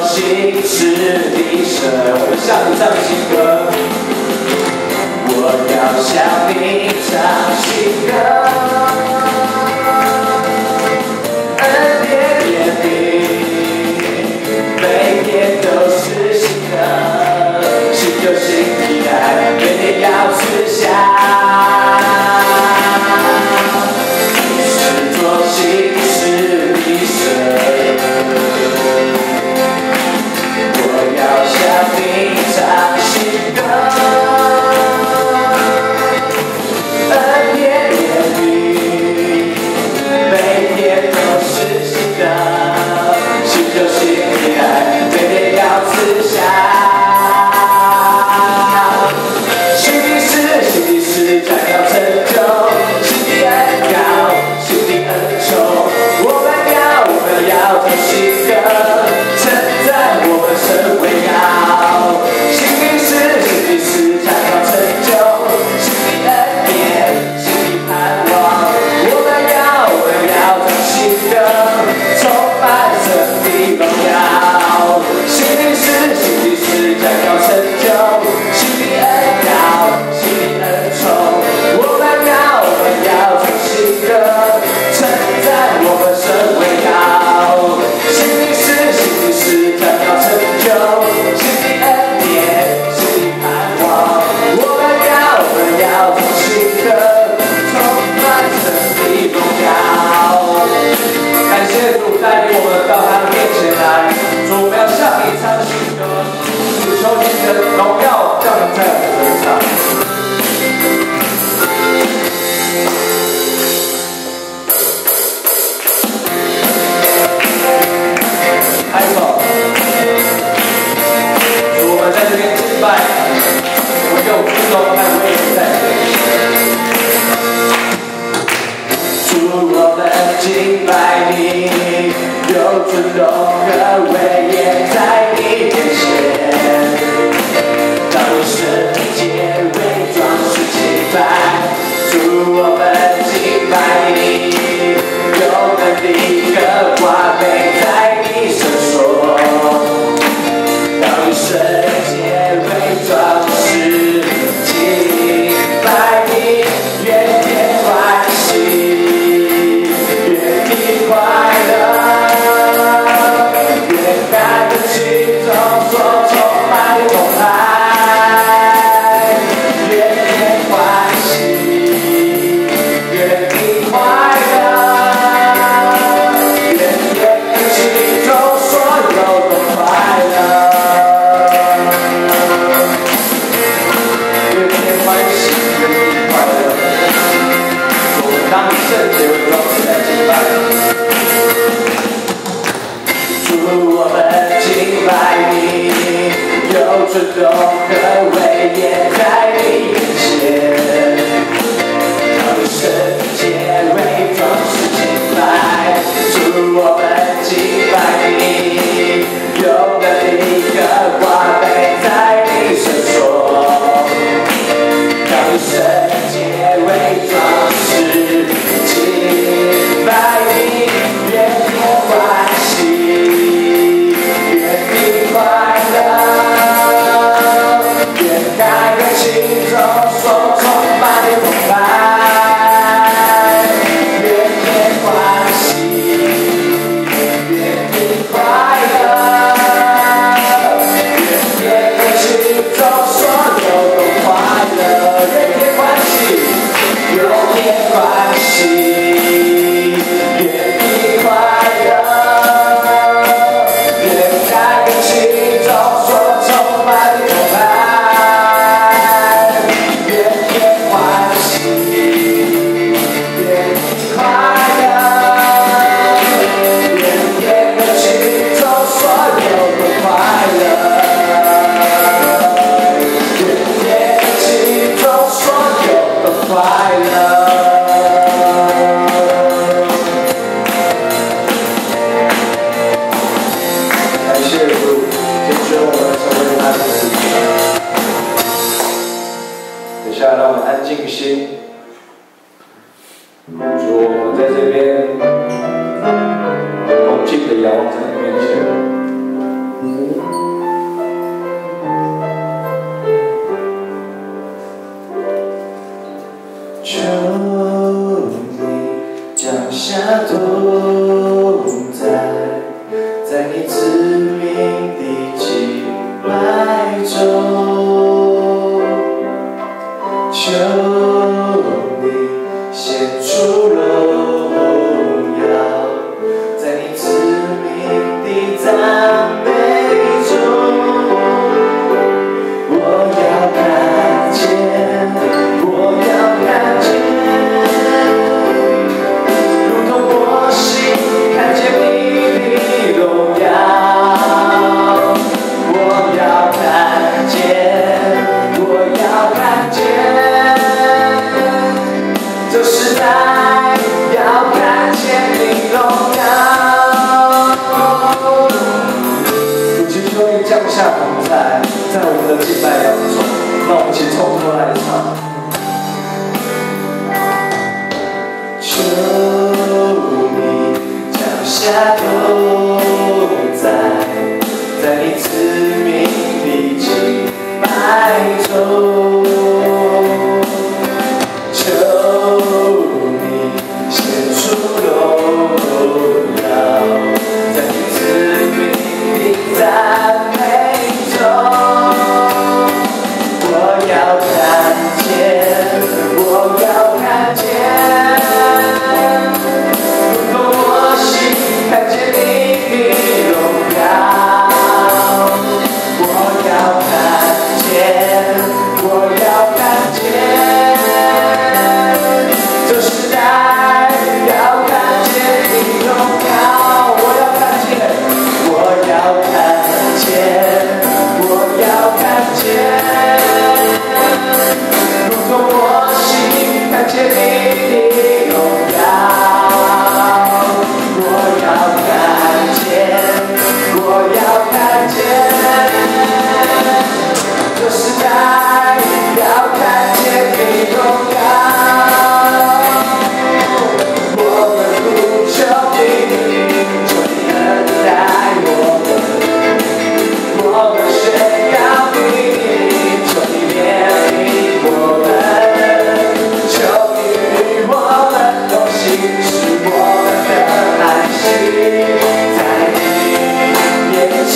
心是你神，我们向你唱新歌。我要向你唱新歌，恩典怜悯，每天都是新的，新旧新的爱，每天要吃下。你是做心是你神。向你唱新歌，恩典怜悯，每天都是新的，新旧新的爱，每天要吃下。新的事将要成就，新的恩膏，新的恩宠，我们要唱新歌，称赞我们神为高。荣耀降临在我们身上。拍手，我们在这边敬拜，我们有尊荣和威严在这里。主，我们敬拜你，有尊荣和威严在你面前。圣洁伪装是敬拜，主我们敬拜你，有能力和华美在你身所。当圣洁伪装是敬拜你，愿天欢喜，愿你快乐。下都在你赐命的敬拜中，求你显出荣耀，在你赐命的赞美中，我要看见，我要看见，如同我心看见你的荣耀。我要看见，我要看见，这时代要看见你荣耀。我要看见，我要看见，我要看见，如同我心看见你的荣耀。我要看见，我要看见。这时代要看见你荣耀，我们呼求你，求你恩待我们宣告你，求你怜悯我们，求你与我们同行，使我们的安息在你面前。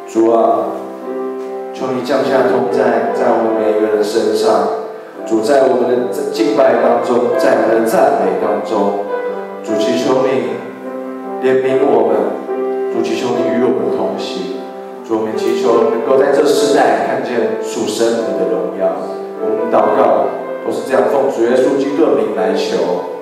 主啊，求你降下同在，在我们每一个人身上。主，在我们的敬拜当中，在我们的赞美当中，主祈求你怜悯我们，主祈求你与我们同行。主，我们祈求能够在这世代看见属神你的荣耀。我们祷告都是这样奉主耶稣基督的名来求。